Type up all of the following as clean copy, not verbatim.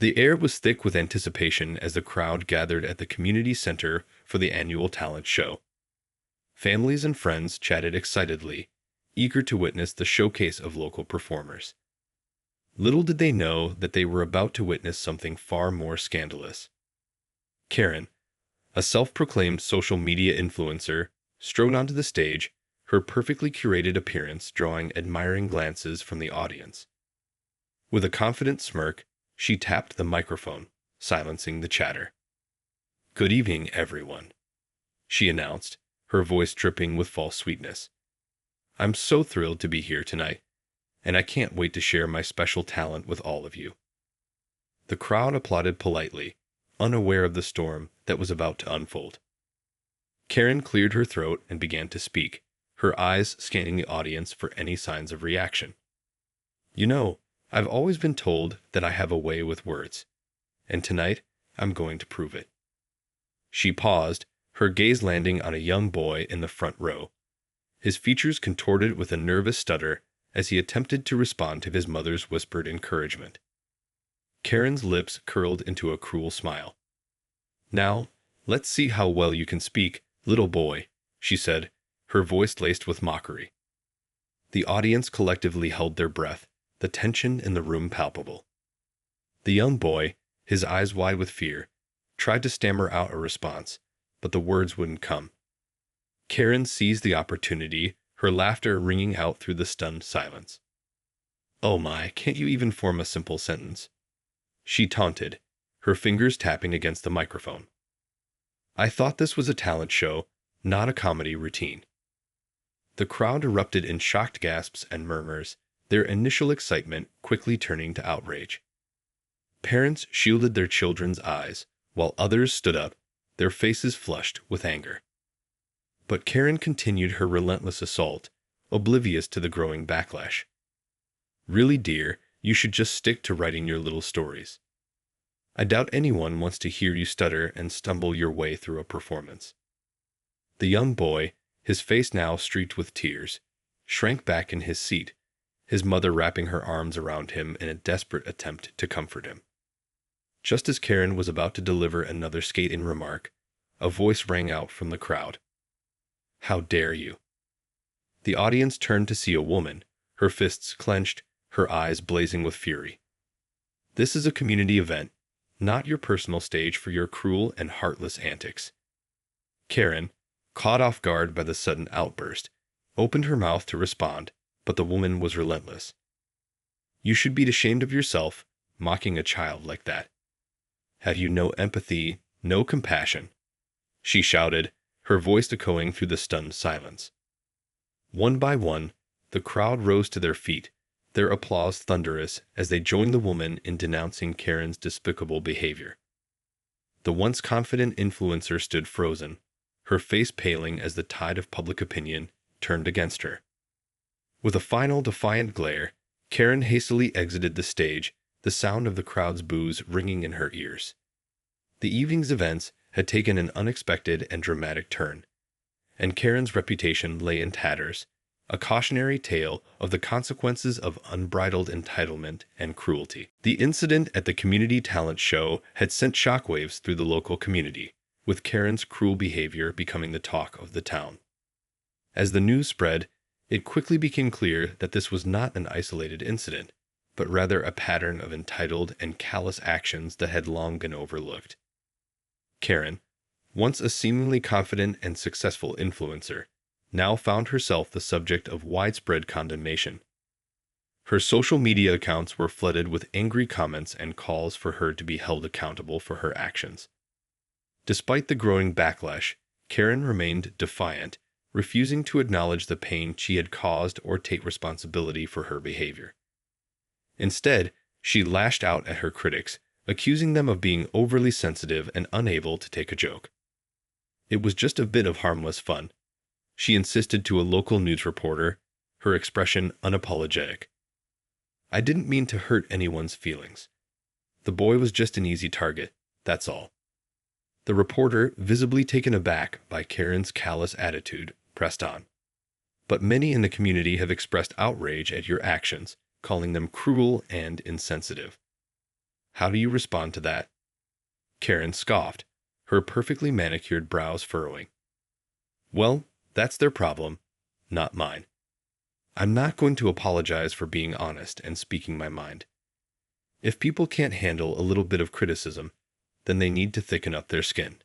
The air was thick with anticipation as the crowd gathered at the community center for the annual talent show. Families and friends chatted excitedly, eager to witness the showcase of local performers. Little did they know that they were about to witness something far more scandalous. Karen, a self-proclaimed social media influencer, strode onto the stage, her perfectly curated appearance drawing admiring glances from the audience. With a confident smirk, she tapped the microphone, silencing the chatter. "Good evening, everyone," she announced, her voice dripping with false sweetness. "I'm so thrilled to be here tonight, and I can't wait to share my special talent with all of you." The crowd applauded politely, unaware of the storm that was about to unfold. Karen cleared her throat and began to speak, her eyes scanning the audience for any signs of reaction. "You know, I've always been told that I have a way with words, and tonight I'm going to prove it." She paused, her gaze landing on a young boy in the front row, his features contorted with a nervous stutter as he attempted to respond to his mother's whispered encouragement. Karen's lips curled into a cruel smile. "Now, let's see how well you can speak, little boy," she said, her voice laced with mockery. The audience collectively held their breath, the tension in the room palpable. The young boy, his eyes wide with fear, tried to stammer out a response, but the words wouldn't come. Karen seized the opportunity, her laughter ringing out through the stunned silence. "Oh my, can't you even form a simple sentence?" she taunted, her fingers tapping against the microphone. "I thought this was a talent show, not a comedy routine." The crowd erupted in shocked gasps and murmurs, their initial excitement quickly turning to outrage. Parents shielded their children's eyes, while others stood up, their faces flushed with anger. But Karen continued her relentless assault, oblivious to the growing backlash. "Really, dear, you should just stick to writing your little stories. I doubt anyone wants to hear you stutter and stumble your way through a performance." The young boy, his face now streaked with tears, shrank back in his seat, his mother wrapping her arms around him in a desperate attempt to comfort him. Just as Karen was about to deliver another scathing remark, a voice rang out from the crowd. "How dare you!" The audience turned to see a woman, her fists clenched, her eyes blazing with fury. "This is a community event, not your personal stage for your cruel and heartless antics." Karen, caught off guard by the sudden outburst, opened her mouth to respond, but the woman was relentless. "You should be ashamed of yourself, mocking a child like that. Have you no empathy, no compassion?" she shouted, her voice echoing through the stunned silence. One by one, the crowd rose to their feet, their applause thunderous as they joined the woman in denouncing Karen's despicable behavior. The once confident influencer stood frozen, her face paling as the tide of public opinion turned against her. With a final defiant glare, Karen hastily exited the stage, the sound of the crowd's boos ringing in her ears. The evening's events had taken an unexpected and dramatic turn, and Karen's reputation lay in tatters, a cautionary tale of the consequences of unbridled entitlement and cruelty. The incident at the community talent show had sent shockwaves through the local community, with Karen's cruel behavior becoming the talk of the town. As the news spread, it quickly became clear that this was not an isolated incident, but rather a pattern of entitled and callous actions that had long been overlooked. Karen, once a seemingly confident and successful influencer, now found herself the subject of widespread condemnation. Her social media accounts were flooded with angry comments and calls for her to be held accountable for her actions. Despite the growing backlash, Karen remained defiant, refusing to acknowledge the pain she had caused or take responsibility for her behavior. Instead, she lashed out at her critics, accusing them of being overly sensitive and unable to take a joke. It was just a bit of harmless fun, she insisted to a local news reporter, her expression unapologetic. "I didn't mean to hurt anyone's feelings. The boy was just an easy target, that's all." The reporter, visibly taken aback by Karen's callous attitude, pressed on. "But many in the community have expressed outrage at your actions, calling them cruel and insensitive." How do you respond to that? Karen scoffed, her perfectly manicured brows furrowing. Well, that's their problem, not mine. I'm not going to apologize for being honest and speaking my mind. If people can't handle a little bit of criticism, then they need to thicken up their skin.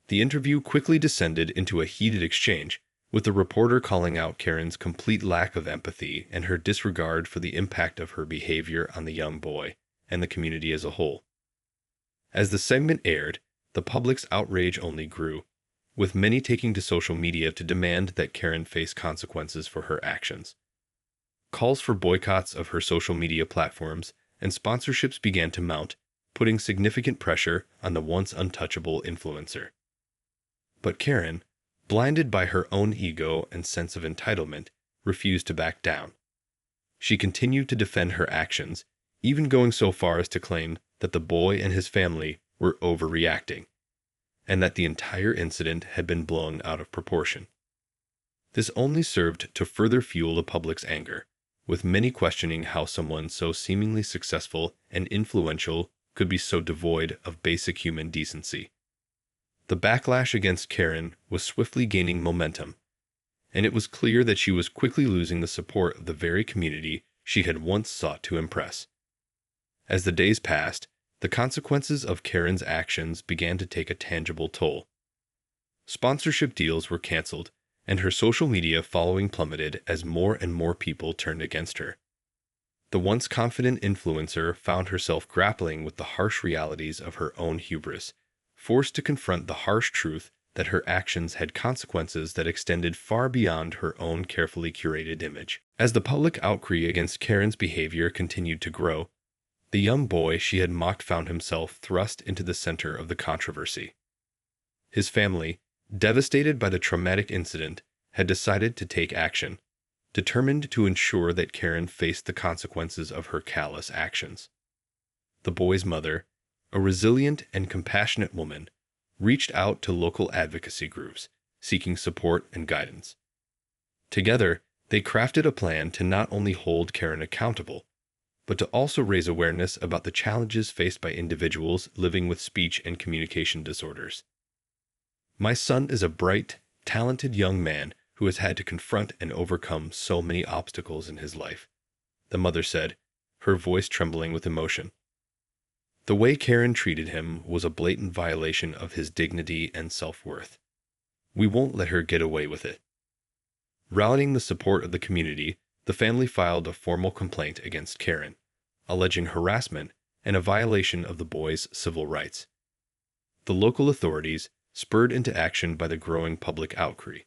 The interview quickly descended into a heated exchange, with the reporter calling out Karen's complete lack of empathy and her disregard for the impact of her behavior on the young boy and the community as a whole. As the segment aired, the public's outrage only grew, with many taking to social media to demand that Karen face consequences for her actions. Calls for boycotts of her social media platforms and sponsorships began to mount, putting significant pressure on the once untouchable influencer. But Karen, blinded by her own ego and sense of entitlement, refused to back down. She continued to defend her actions, even going so far as to claim that the boy and his family were overreacting, and that the entire incident had been blown out of proportion. This only served to further fuel the public's anger, with many questioning how someone so seemingly successful and influential could be so devoid of basic human decency. The backlash against Karen was swiftly gaining momentum, and it was clear that she was quickly losing the support of the very community she had once sought to impress. As the days passed, the consequences of Karen's actions began to take a tangible toll. Sponsorship deals were canceled, and her social media following plummeted as more and more people turned against her. The once confident influencer found herself grappling with the harsh realities of her own hubris, forced to confront the harsh truth that her actions had consequences that extended far beyond her own carefully curated image. As the public outcry against Karen's behavior continued to grow, the young boy she had mocked found himself thrust into the center of the controversy. His family, devastated by the traumatic incident, had decided to take action, determined to ensure that Karen faced the consequences of her callous actions. The boy's mother, a resilient and compassionate woman, reached out to local advocacy groups, seeking support and guidance. Together, they crafted a plan to not only hold Karen accountable, but to also raise awareness about the challenges faced by individuals living with speech and communication disorders. My son is a bright, talented young man who has had to confront and overcome so many obstacles in his life, the mother said, her voice trembling with emotion. The way Karen treated him was a blatant violation of his dignity and self-worth. We won't let her get away with it. Rallying the support of the community, the family filed a formal complaint against Karen, alleging harassment and a violation of the boy's civil rights. The local authorities, spurred into action by the growing public outcry,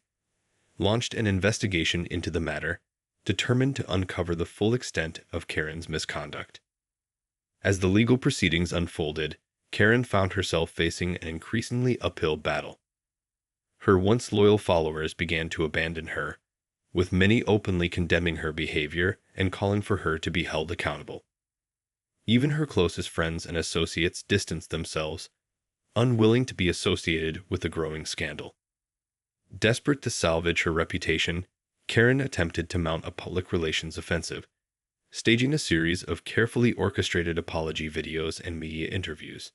launched an investigation into the matter, determined to uncover the full extent of Karen's misconduct. As the legal proceedings unfolded, Karen found herself facing an increasingly uphill battle. Her once loyal followers began to abandon her, with many openly condemning her behavior and calling for her to be held accountable. Even her closest friends and associates distanced themselves, unwilling to be associated with the growing scandal. Desperate to salvage her reputation, Karen attempted to mount a public relations offensive, staging a series of carefully orchestrated apology videos and media interviews.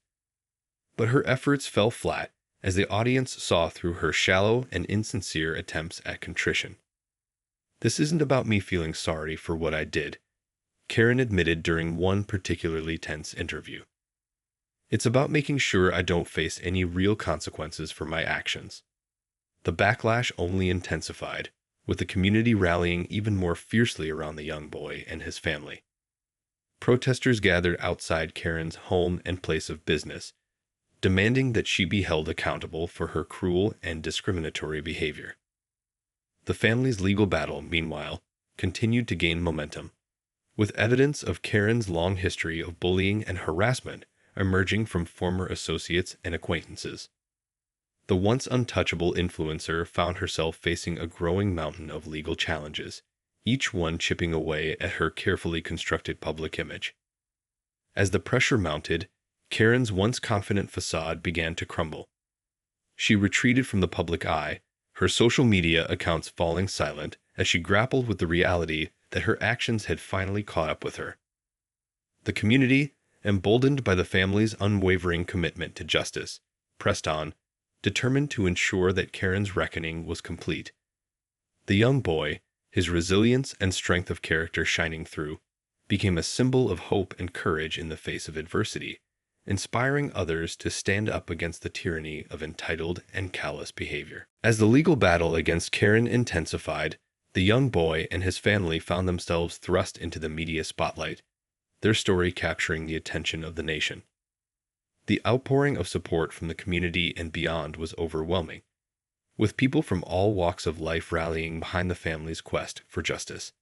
But her efforts fell flat as the audience saw through her shallow and insincere attempts at contrition. "This isn't about me feeling sorry for what I did," Karen admitted during one particularly tense interview. "It's about making sure I don't face any real consequences for my actions." The backlash only intensified, with the community rallying even more fiercely around the young boy and his family. Protesters gathered outside Karen's home and place of business, demanding that she be held accountable for her cruel and discriminatory behavior. The family's legal battle, meanwhile, continued to gain momentum, with evidence of Karen's long history of bullying and harassment emerging from former associates and acquaintances. The once untouchable influencer found herself facing a growing mountain of legal challenges, each one chipping away at her carefully constructed public image. As the pressure mounted, Karen's once confident facade began to crumble. She retreated from the public eye, her social media accounts falling silent as she grappled with the reality that her actions had finally caught up with her. The community, Emboldened by the family's unwavering commitment to justice, pressed on, determined to ensure that Karen's reckoning was complete. The young boy, his resilience and strength of character shining through, became a symbol of hope and courage in the face of adversity, inspiring others to stand up against the tyranny of entitled and callous behavior. As the legal battle against Karen intensified, the young boy and his family found themselves thrust into the media spotlight, their story capturing the attention of the nation. The outpouring of support from the community and beyond was overwhelming, with people from all walks of life rallying behind the family's quest for justice.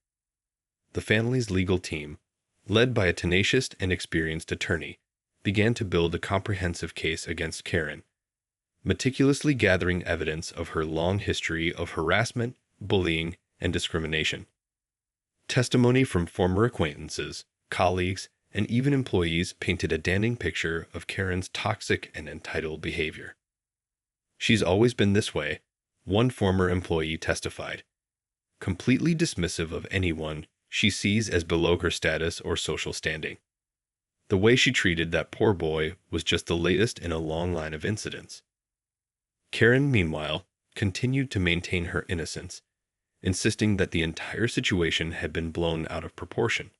The family's legal team, led by a tenacious and experienced attorney, began to build a comprehensive case against Karen, meticulously gathering evidence of her long history of harassment, bullying, and discrimination. Testimony from former acquaintances, colleagues, and even employees painted a damning picture of Karen's toxic and entitled behavior. "She's always been this way," one former employee testified, completely dismissive of anyone she sees as below her status or social standing. The way she treated that poor boy was just the latest in a long line of incidents. Karen, meanwhile, continued to maintain her innocence, insisting that the entire situation had been blown out of proportion.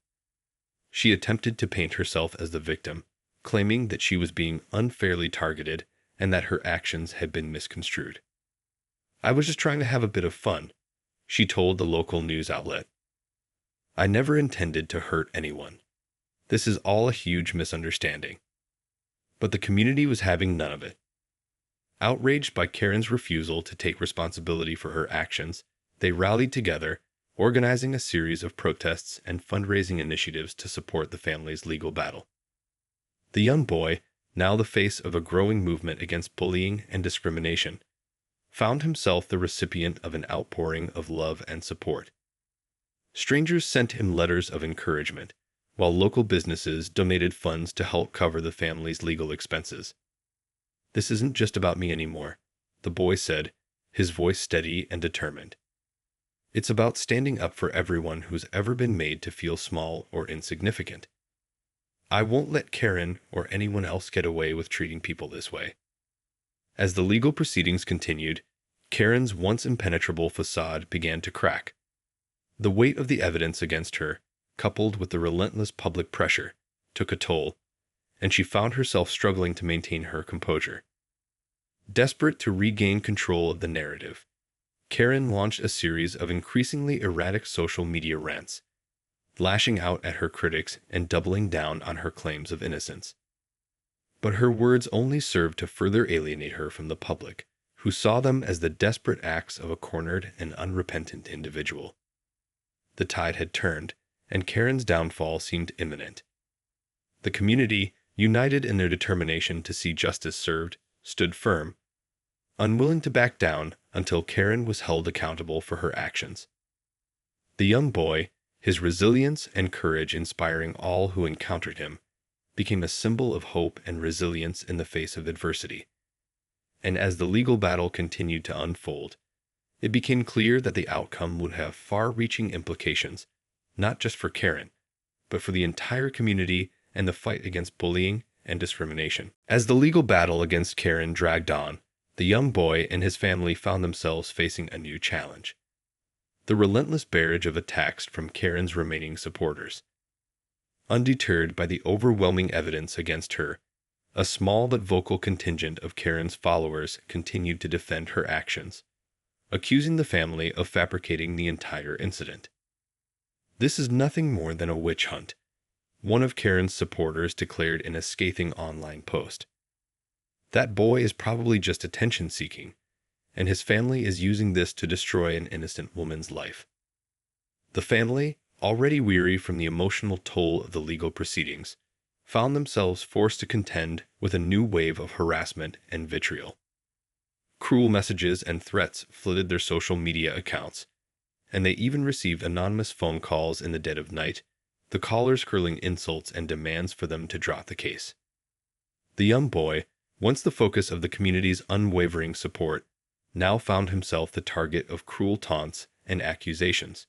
She attempted to paint herself as the victim, claiming that she was being unfairly targeted and that her actions had been misconstrued. "I was just trying to have a bit of fun," she told the local news outlet. "I never intended to hurt anyone. This is all a huge misunderstanding." But the community was having none of it. Outraged by Karen's refusal to take responsibility for her actions, they rallied together, organizing a series of protests and fundraising initiatives to support the family's legal battle. The young boy, now the face of a growing movement against bullying and discrimination, found himself the recipient of an outpouring of love and support. Strangers sent him letters of encouragement, while local businesses donated funds to help cover the family's legal expenses. "This isn't just about me anymore," the boy said, his voice steady and determined. "It's about standing up for everyone who's ever been made to feel small or insignificant. I won't let Karen or anyone else get away with treating people this way." As the legal proceedings continued, Karen's once impenetrable facade began to crack. The weight of the evidence against her, coupled with the relentless public pressure, took a toll, and she found herself struggling to maintain her composure. Desperate to regain control of the narrative, Karen launched a series of increasingly erratic social media rants, lashing out at her critics and doubling down on her claims of innocence. But her words only served to further alienate her from the public, who saw them as the desperate acts of a cornered and unrepentant individual. The tide had turned, and Karen's downfall seemed imminent. The community, united in their determination to see justice served, stood firm, unwilling to back down until Karen was held accountable for her actions. The young boy, his resilience and courage inspiring all who encountered him, became a symbol of hope and resilience in the face of adversity. And as the legal battle continued to unfold, it became clear that the outcome would have far-reaching implications, not just for Karen, but for the entire community and the fight against bullying and discrimination. As the legal battle against Karen dragged on, the young boy and his family found themselves facing a new challenge: the relentless barrage of attacks from Karen's remaining supporters. Undeterred by the overwhelming evidence against her, a small but vocal contingent of Karen's followers continued to defend her actions, accusing the family of fabricating the entire incident. "This is nothing more than a witch hunt," one of Karen's supporters declared in a scathing online post. "That boy is probably just attention-seeking, and his family is using this to destroy an innocent woman's life." The family, already weary from the emotional toll of the legal proceedings, found themselves forced to contend with a new wave of harassment and vitriol. Cruel messages and threats flooded their social media accounts, and they even received anonymous phone calls in the dead of night, the callers hurling insults and demands for them to drop the case. The young boy, once the focus of the community's unwavering support, now found himself the target of cruel taunts and accusations.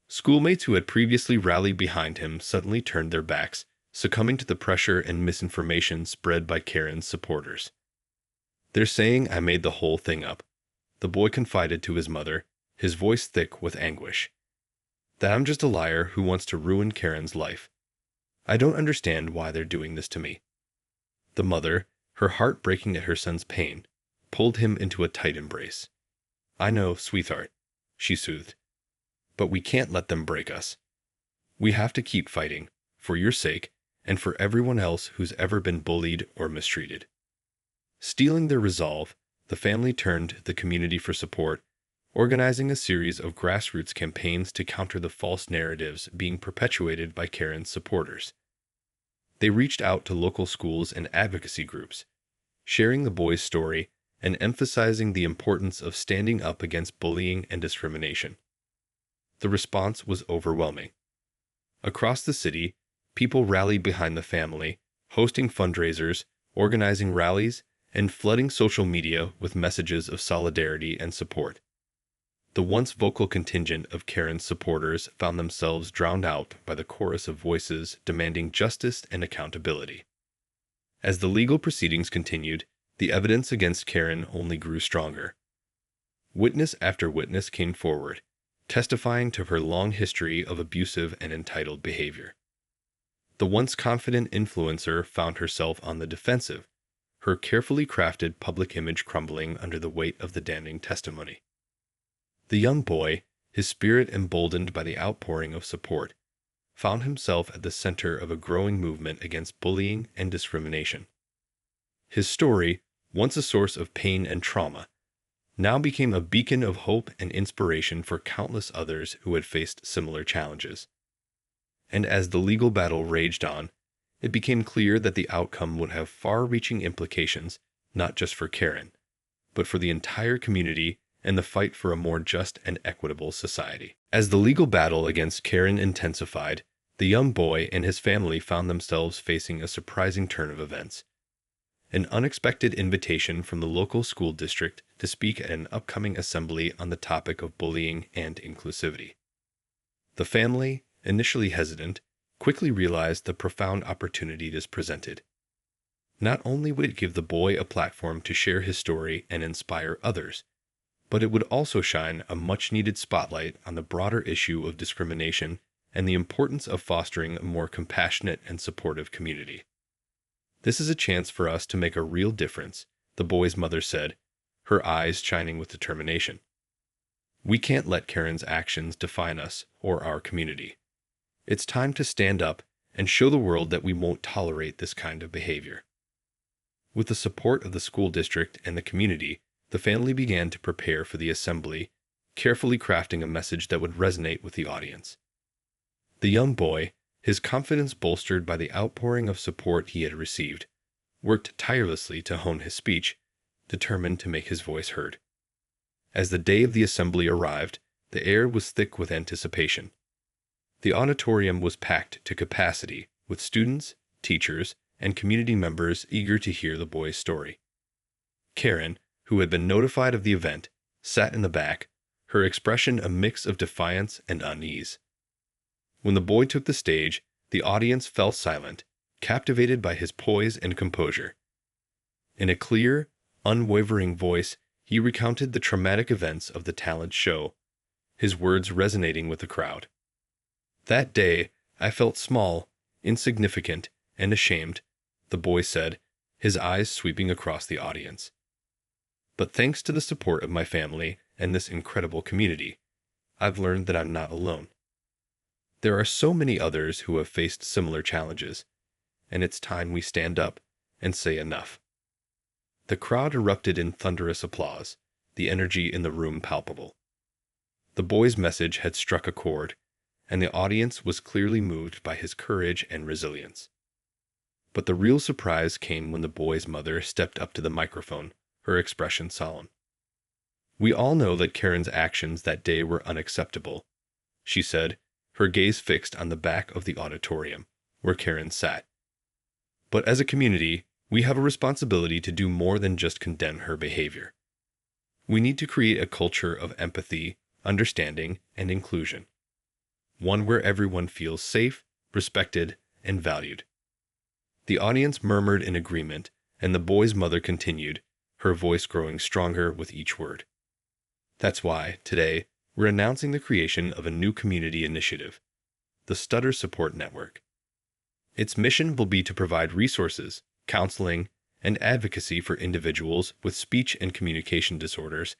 Schoolmates who had previously rallied behind him suddenly turned their backs, succumbing to the pressure and misinformation spread by Karen's supporters. "They're saying I made the whole thing up," the boy confided to his mother, his voice thick with anguish. "That I'm just a liar who wants to ruin Karen's life. I don't understand why they're doing this to me." The mother, her heart breaking at her son's pain, pulled him into a tight embrace. "I know, sweetheart," she soothed. "But we can't let them break us. We have to keep fighting, for your sake, and for everyone else who's ever been bullied or mistreated." Steeling their resolve, the family turned to the community for support, organizing a series of grassroots campaigns to counter the false narratives being perpetuated by Karen's supporters. They reached out to local schools and advocacy groups, sharing the boy's story and emphasizing the importance of standing up against bullying and discrimination. The response was overwhelming. Across the city, people rallied behind the family, hosting fundraisers, organizing rallies, and flooding social media with messages of solidarity and support. The once vocal contingent of Karen's supporters found themselves drowned out by the chorus of voices demanding justice and accountability. As the legal proceedings continued, the evidence against Karen only grew stronger. Witness after witness came forward, testifying to her long history of abusive and entitled behavior. The once confident influencer found herself on the defensive, her carefully crafted public image crumbling under the weight of the damning testimony. The young boy, his spirit emboldened by the outpouring of support, found himself at the center of a growing movement against bullying and discrimination. His story, once a source of pain and trauma, now became a beacon of hope and inspiration for countless others who had faced similar challenges. And as the legal battle raged on, it became clear that the outcome would have far-reaching implications not just for Karen, but for the entire community and the fight for a more just and equitable society. As the legal battle against Karen intensified, the young boy and his family found themselves facing a surprising turn of events. An unexpected invitation from the local school district to speak at an upcoming assembly on the topic of bullying and inclusivity. The family, initially hesitant, quickly realized the profound opportunity this presented. Not only would it give the boy a platform to share his story and inspire others, but it would also shine a much-needed spotlight on the broader issue of discrimination and the importance of fostering a more compassionate and supportive community. "This is a chance for us to make a real difference," the boy's mother said, her eyes shining with determination. "We can't let Karen's actions define us or our community. It's time to stand up and show the world that we won't tolerate this kind of behavior." With the support of the school district and the community, the family began to prepare for the assembly, carefully crafting a message that would resonate with the audience. The young boy, his confidence bolstered by the outpouring of support he had received, worked tirelessly to hone his speech, determined to make his voice heard. As the day of the assembly arrived, the air was thick with anticipation. The auditorium was packed to capacity with students, teachers, and community members eager to hear the boy's story. Karen, who had been notified of the event, sat in the back, her expression a mix of defiance and unease. When the boy took the stage, the audience fell silent, captivated by his poise and composure. In a clear, unwavering voice, he recounted the traumatic events of the talent show, his words resonating with the crowd. "That day, I felt small, insignificant, and ashamed," the boy said, his eyes sweeping across the audience. "But thanks to the support of my family and this incredible community, I've learned that I'm not alone. There are so many others who have faced similar challenges, and it's time we stand up and say enough." The crowd erupted in thunderous applause, the energy in the room palpable. The boy's message had struck a chord, and the audience was clearly moved by his courage and resilience. But the real surprise came when the boy's mother stepped up to the microphone, her expression solemn. "We all know that Karen's actions that day were unacceptable," she said, her gaze fixed on the back of the auditorium, where Karen sat. "But as a community, we have a responsibility to do more than just condemn her behavior. We need to create a culture of empathy, understanding, and inclusion. One where everyone feels safe, respected, and valued." The audience murmured in agreement, and the boy's mother continued, her voice growing stronger with each word. That's why, today, we're announcing the creation of a new community initiative, the Stutter Support Network. Its mission will be to provide resources, counseling, and advocacy for individuals with speech and communication disorders,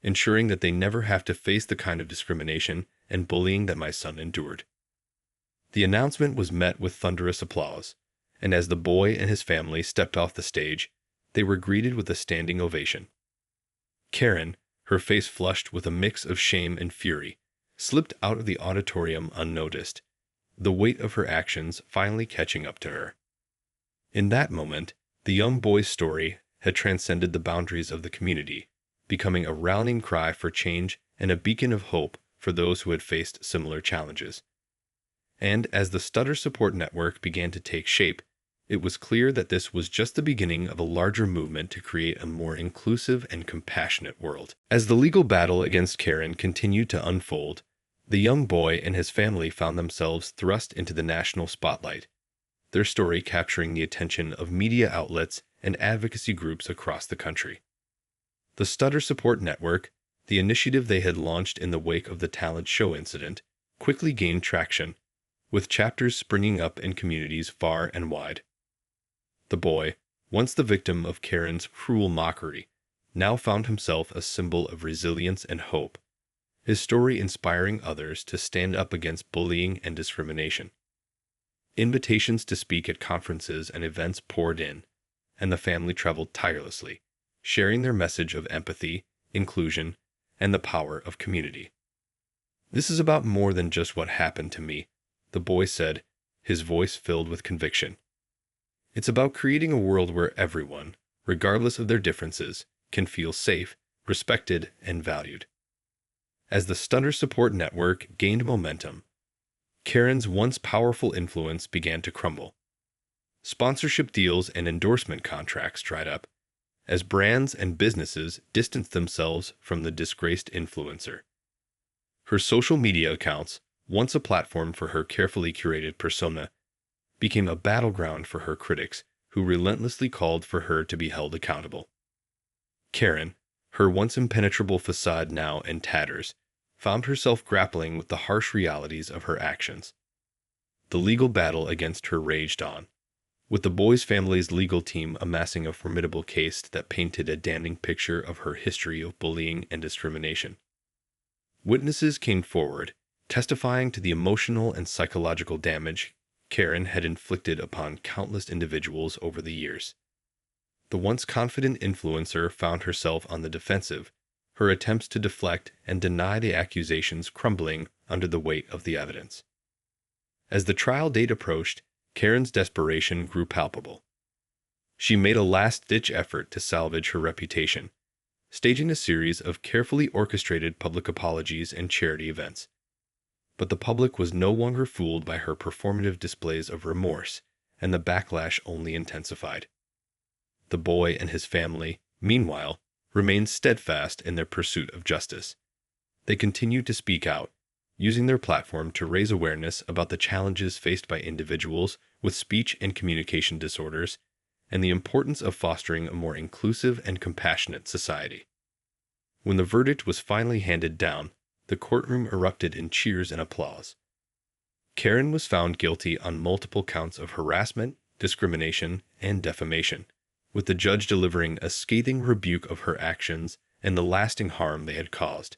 ensuring that they never have to face the kind of discrimination and bullying that my son endured. The announcement was met with thunderous applause, and as the boy and his family stepped off the stage, they were greeted with a standing ovation. Karen, her face flushed with a mix of shame and fury, slipped out of the auditorium unnoticed, the weight of her actions finally catching up to her. In that moment, the young boy's story had transcended the boundaries of the community, becoming a rallying cry for change and a beacon of hope for those who had faced similar challenges. And as the Stutter Support Network began to take shape, it was clear that this was just the beginning of a larger movement to create a more inclusive and compassionate world. As the legal battle against Karen continued to unfold, the young boy and his family found themselves thrust into the national spotlight, their story capturing the attention of media outlets and advocacy groups across the country. The Stutter Support Network, the initiative they had launched in the wake of the talent show incident, quickly gained traction, with chapters springing up in communities far and wide. The boy, once the victim of Karen's cruel mockery, now found himself a symbol of resilience and hope, his story inspiring others to stand up against bullying and discrimination. Invitations to speak at conferences and events poured in, and the family traveled tirelessly, sharing their message of empathy, inclusion, and the power of community. "This is about more than just what happened to me," the boy said, his voice filled with conviction. "It's about creating a world where everyone, regardless of their differences, can feel safe, respected, and valued." As the Stutter Support Network gained momentum, Karen's once powerful influence began to crumble. Sponsorship deals and endorsement contracts dried up, as brands and businesses distanced themselves from the disgraced influencer. Her social media accounts, once a platform for her carefully curated persona, became a battleground for her critics, who relentlessly called for her to be held accountable. Karen, her once impenetrable facade now in tatters, found herself grappling with the harsh realities of her actions. The legal battle against her raged on, with the boy's family's legal team amassing a formidable case that painted a damning picture of her history of bullying and discrimination. Witnesses came forward, testifying to the emotional and psychological damage Karen had inflicted upon countless individuals over the years. The once confident influencer found herself on the defensive, her attempts to deflect and deny the accusations crumbling under the weight of the evidence. As the trial date approached, Karen's desperation grew palpable. She made a last-ditch effort to salvage her reputation, staging a series of carefully orchestrated public apologies and charity events. But the public was no longer fooled by her performative displays of remorse, and the backlash only intensified. The boy and his family, meanwhile, remained steadfast in their pursuit of justice. They continued to speak out, using their platform to raise awareness about the challenges faced by individuals with speech and communication disorders and the importance of fostering a more inclusive and compassionate society. When the verdict was finally handed down, the courtroom erupted in cheers and applause. Karen was found guilty on multiple counts of harassment, discrimination, and defamation, with the judge delivering a scathing rebuke of her actions and the lasting harm they had caused.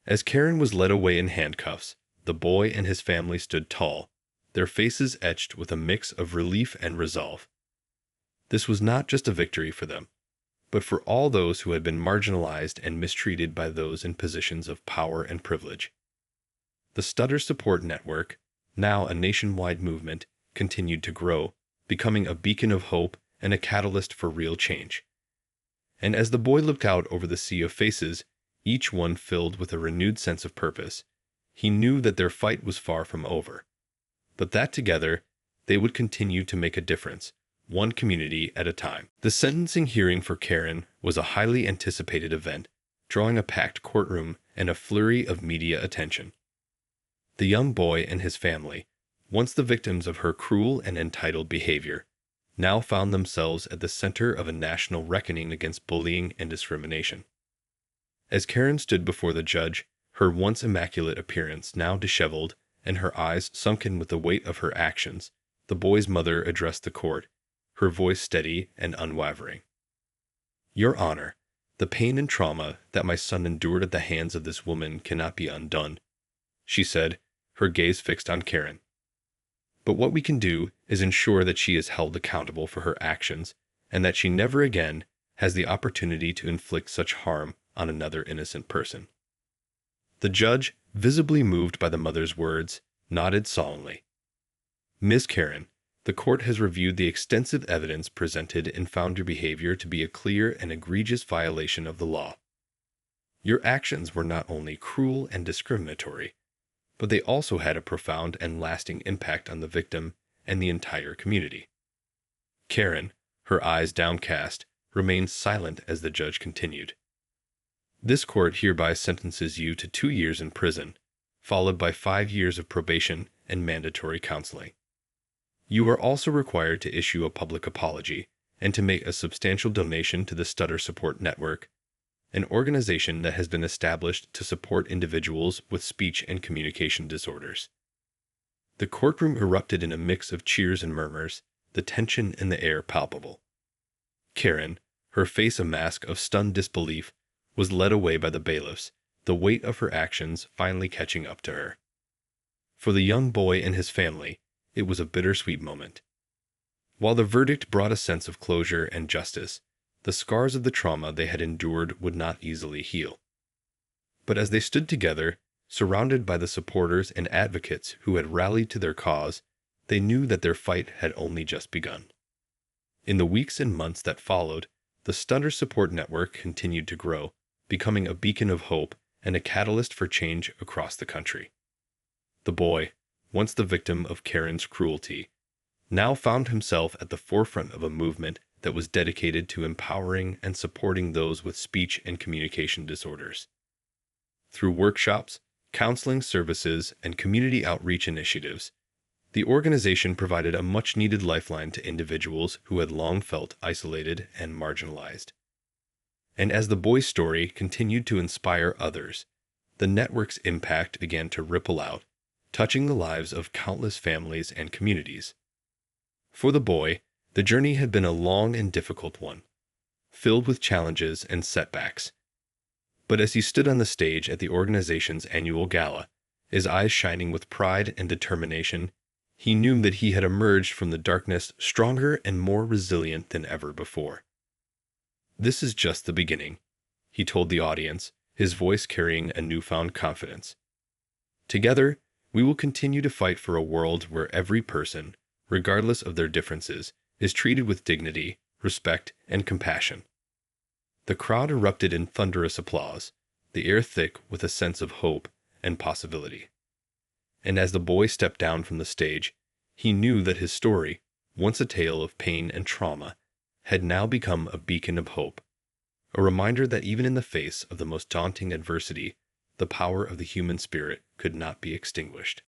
As Karen was led away in handcuffs, the boy and his family stood tall, their faces etched with a mix of relief and resolve. This was not just a victory for them, but for all those who had been marginalized and mistreated by those in positions of power and privilege. The Stutter Support Network, now a nationwide movement, continued to grow, becoming a beacon of hope and a catalyst for real change. And as the boy looked out over the sea of faces, each one filled with a renewed sense of purpose, he knew that their fight was far from over, but that together they would continue to make a difference, one community at a time. The sentencing hearing for Karen was a highly anticipated event, drawing a packed courtroom and a flurry of media attention. The young boy and his family, once the victims of her cruel and entitled behavior, now found themselves at the center of a national reckoning against bullying and discrimination. As Karen stood before the judge, her once immaculate appearance now disheveled and her eyes sunken with the weight of her actions, the boy's mother addressed the court, her voice steady and unwavering. "Your Honor, the pain and trauma that my son endured at the hands of this woman cannot be undone," she said, her gaze fixed on Karen. "But what we can do is ensure that she is held accountable for her actions and that she never again has the opportunity to inflict such harm on another innocent person." The judge, visibly moved by the mother's words, nodded solemnly. "Ms. Karen, the court has reviewed the extensive evidence presented and found your behavior to be a clear and egregious violation of the law. Your actions were not only cruel and discriminatory, but they also had a profound and lasting impact on the victim and the entire community." Karen, her eyes downcast, remained silent as the judge continued. "This court hereby sentences you to 2 years in prison, followed by 5 years of probation and mandatory counseling. You are also required to issue a public apology and to make a substantial donation to the Stutter Support Network, an organization that has been established to support individuals with speech and communication disorders." The courtroom erupted in a mix of cheers and murmurs, the tension in the air palpable. Karen, her face a mask of stunned disbelief, was led away by the bailiffs, the weight of her actions finally catching up to her. For the young boy and his family, it was a bittersweet moment. While the verdict brought a sense of closure and justice, the scars of the trauma they had endured would not easily heal. But as they stood together, surrounded by the supporters and advocates who had rallied to their cause, they knew that their fight had only just begun. In the weeks and months that followed, the Stutter Support Network continued to grow, becoming a beacon of hope and a catalyst for change across the country. The boy, once the victim of Karen's cruelty, now found himself at the forefront of a movement that was dedicated to empowering and supporting those with speech and communication disorders. Through workshops, counseling services, and community outreach initiatives, the organization provided a much-needed lifeline to individuals who had long felt isolated and marginalized. And as the boy's story continued to inspire others, the network's impact began to ripple out, touching the lives of countless families and communities. For the boy, the journey had been a long and difficult one, filled with challenges and setbacks. But as he stood on the stage at the organization's annual gala, his eyes shining with pride and determination, he knew that he had emerged from the darkness stronger and more resilient than ever before. "This is just the beginning," he told the audience, his voice carrying a newfound confidence. "Together, we will continue to fight for a world where every person, regardless of their differences, is treated with dignity, respect, and compassion." The crowd erupted in thunderous applause, the air thick with a sense of hope and possibility. And as the boy stepped down from the stage, he knew that his story, once a tale of pain and trauma, had now become a beacon of hope, a reminder that even in the face of the most daunting adversity, the power of the human spirit could not be extinguished.